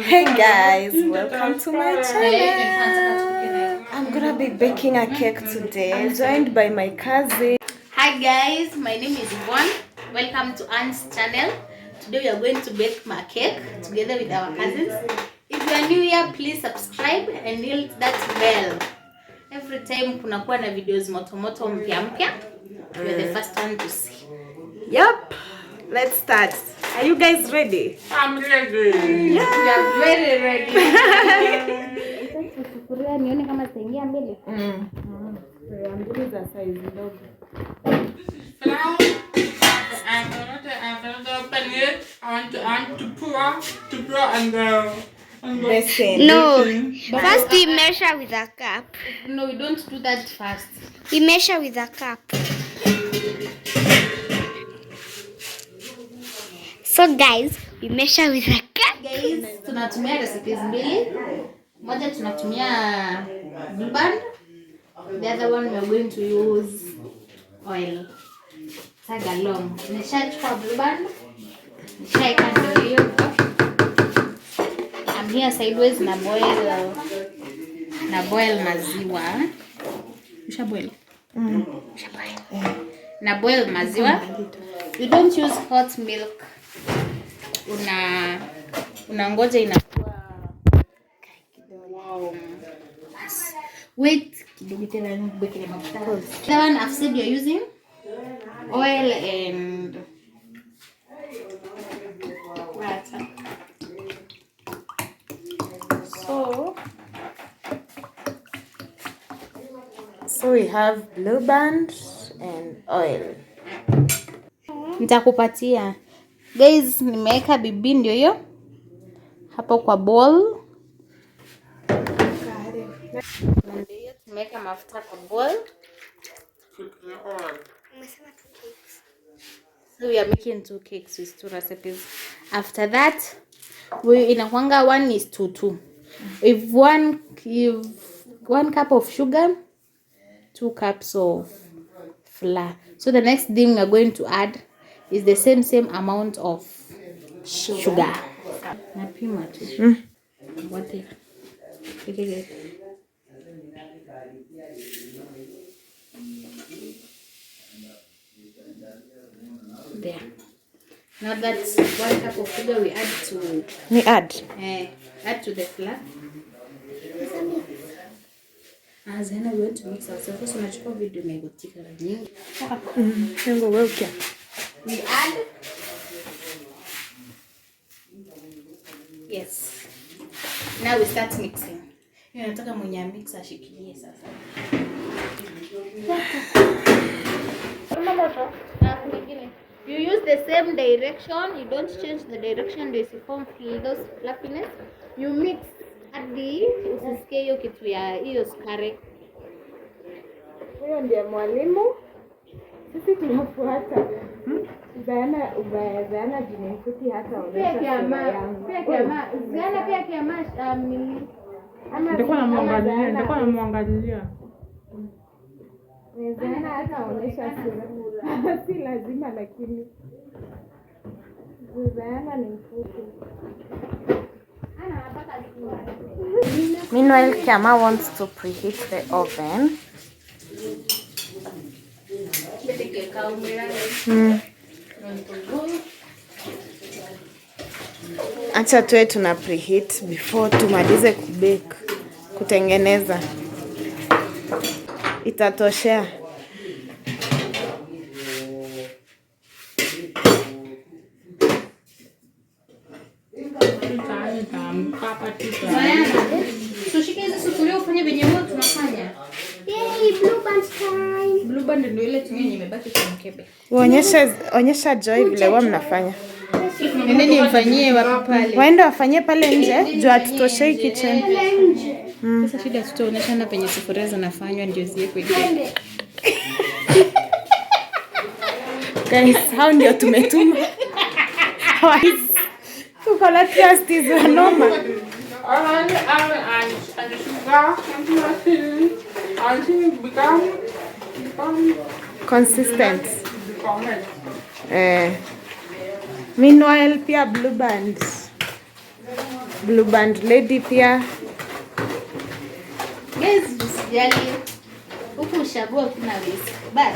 Hey guys, welcome to my channel. I'm gonna be baking a cake today, joined by my cousin. Hi guys, my name is Yvonne. Welcome to Anne's channel. Today we are going to bake my cake together with our cousins. If you are new here, please subscribe and hit that bell. Every time kunakuwa na videos moto mpya. You're the first one to see. Yep. Let's start. Are you guys ready? I'm ready. Yeah. We are very ready. Sufuria nione kama zitaingia mbele. Mbili za size ndogo. I'm gonna open it. I want to pour on the basin. No, first we measure with a cup. No, we don't do that first. We measure with a cup. So guys, we measure with a cup. Guys, tunatumia recipes mbili. Moja tunatumia blue band. The other one we are going to use oil. Tag along. Nishachukua blue band. Nishaika ndio hiyo. I'm here sideways na boil maziwa. Usha boil. Usha boil. Na boil maziwa. You don't use hot milk. Unangoja inakuwa wow. Wait kidogo tena nibeke ile mafuta. The one I've said you're using oil and butter. So we have blue band and oil. Nitakupatia. Guys, nimeweka bibi ndio hiyo hapo kwa bowl. Ndio tumeweka mafuta kwa bowl. So we are making 2 cakes with 2 recipes. After that, we inakwanga 1:2. If 1 cup of sugar, 2 cups of flour. So the next thing we are going to add is the same amount of sugar. Napima tu. What is it? There. Now that's 1 cup of sugar we add to. Add to the flour. As we want to mix ourselves, so much video megotika nyingi. We add. Yes. Now we start mixing. Nataka mwenye mix ashikilie sasa. You use the same direction. You don't change the direction. There is a form those fluffiness. You mix hadi usisikie hiyo kitu ya hiyo sukari. Huyo ndiye mwalimu. Sisi tunafuata. Zana jina mfuti hata Pia kiama. Zana pia kiama Nitakuwa namwangalia. Zana hata onyesha sura. Si lazima lakini. Zana ni mfuti. Meanwhile, Kiama wants to preheat the oven. Acha tuwe tuna preheat before tumalize kutengeneza. Itatoshea. Tushike hizo sufuria ufanye venye wewe tunafanya. Yay, blue band time. Blue band ndio ile tunyenye imebaki kwa mkebe. Onyesha Joy vile wao mnafanya. Nini mfanyie wapi pale? Waende wafanyie pale nje, juu atutoshei kitchen. Sasa shida tutaonyeshana penye sufuria zinafanywa ndio ziwe kwenye. Guys, how ndio tumetuma. Tuko na trust is normal. And sugar until become consistent. Meanwhile, pia blue band. Blue band lady pia. Guys, usijali. Huku ushabua kuna whisk, but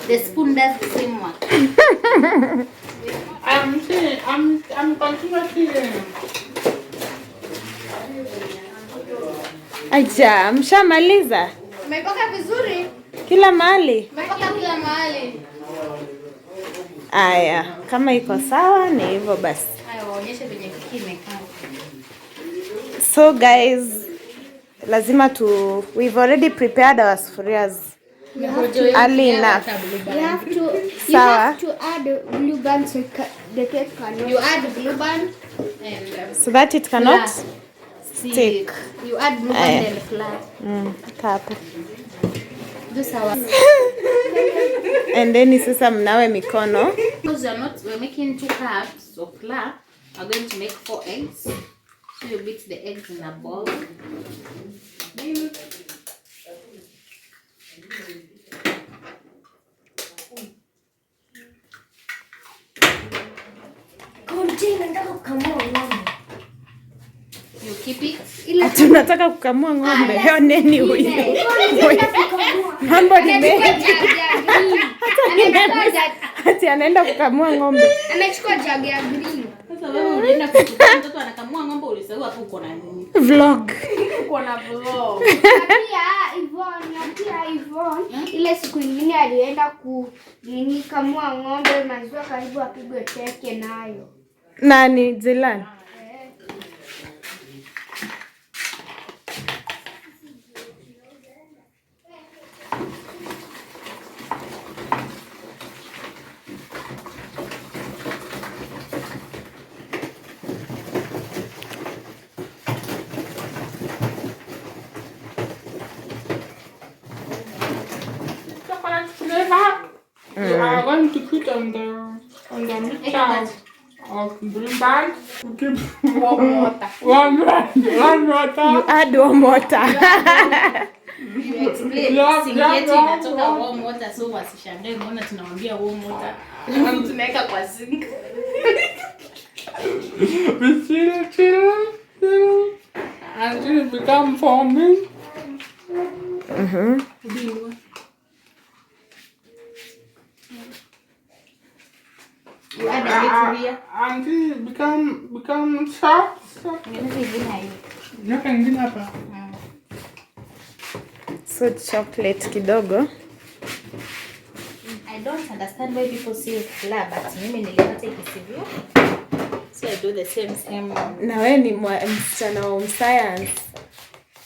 the spoon does the same work. I'm continuing. Acha, mshamaliza? Umepaka vizuri? Kila mahali? Umepaka kila mahali. Aya, kama iko sawa ni hivyo basi. Hayo waonyeshe venye kiki imekaa. So guys, lazima we've already prepared our sufurias early enough. You have to add blue band so the cake cannot. You add blue band and So that it cannot stick. You add blue band and flour. Kapo. This our. And then sasa mnawe mikono. Because we're making 2 cups of flour. We're going to make 4 eggs. So you beat the eggs in a bowl. You keep it. Tunataka kukamua ng'ombe. Heo neni huyu? Mambo ni mengi. Ati anaenda kukamua ng'ombe. Amechukua jug ya green. Sasa wewe unaenda kuchukua mtoto anakamua ng'ombe ulisahau hapo uko na nini? Vlog. Uko na vlog. Pia Yvonne ile siku nyingine alienda kamua ng'ombe maziwa karibu apigwe teke nayo. Nani Zilan? Chocolate flavor. We are going to put on the mixture of blue band. Keep Warm water. warm water. You add warm water. You explain. Yeah, Singeti yeah, inatoka yeah. warm water, so wasishangae mbona tunamwambia warm water. Tunaweka kwa sink. We chill until it become foaming. You add a little here. Until it become soft. Ongeza ingine hivi. Weka ingine hapa. So chocolate kidogo. I don't understand why people say flour, but mimi nilipata ikisivyo. So I do the same. Na wewe ni msichana wa science.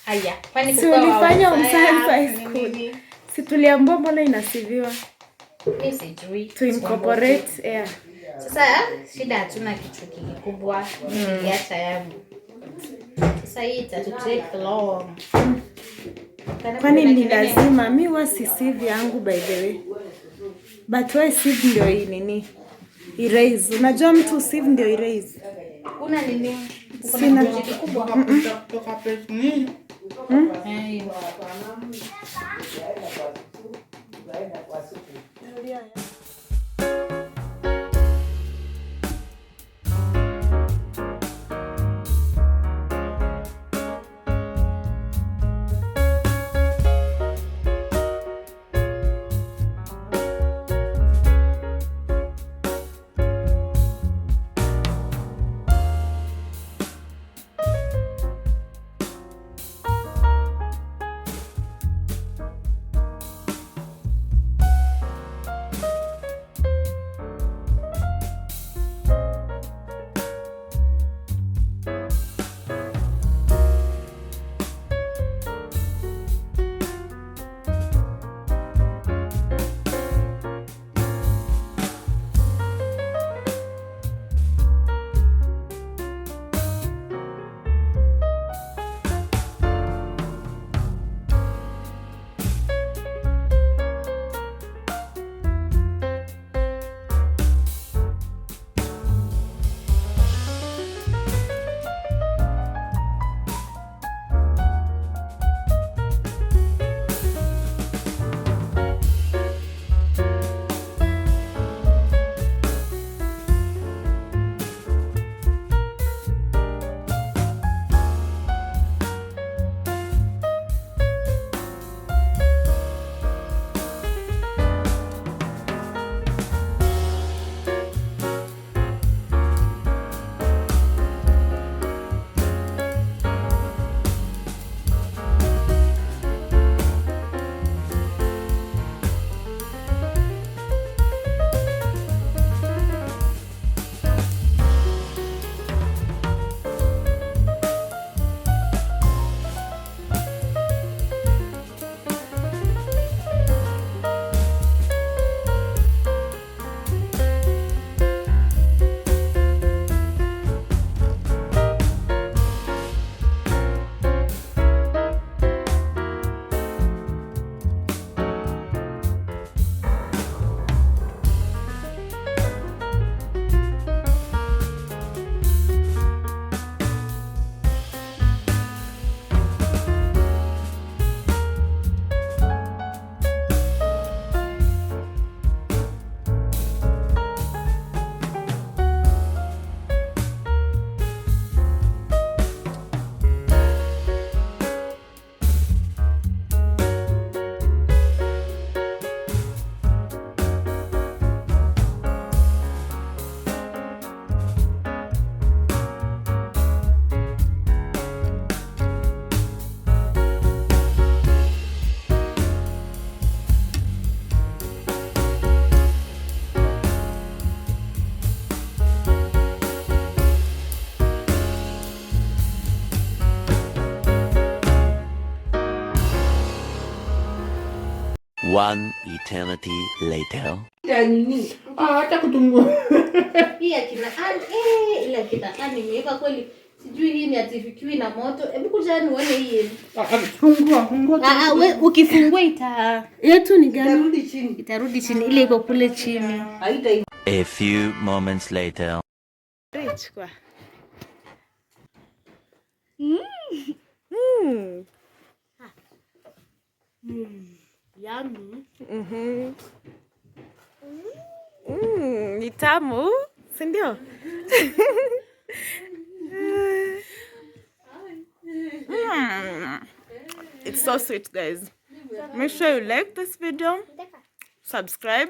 Haya, kwani Si kukua ulifanya wa science high nini? school. Si tuliambiwa mbona inasiviwa? Mimi sijui. To incorporate air. Sasa shida hatuna kitu kikubwa. Niliacha yangu. Sasa hii itatu take long. Kwani ni lazima mi wa sieve yangu by the way. But why sieve ndio hii nini? Erase. Unajua mtu sieve ndio erase. Una nini? Sina. Toka page ni. One eternity later. Hata kutungu. Hii akina ile akina nimeiva kweli. Sijui hii ni atifikiwi na moto. Hebu kuja nione hii. Fungua. Wewe ukifungua Yetu ni gani? itarudi chini. Ile iko kule chini. A few moments later. Chukua. Yummy. Ni tamu, si ndio? It's so sweet, guys. Make sure you like this video, subscribe,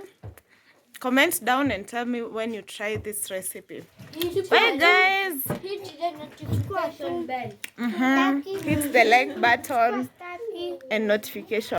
comment down and tell me when you try this recipe. Bye, guys. Hit the like button and notification.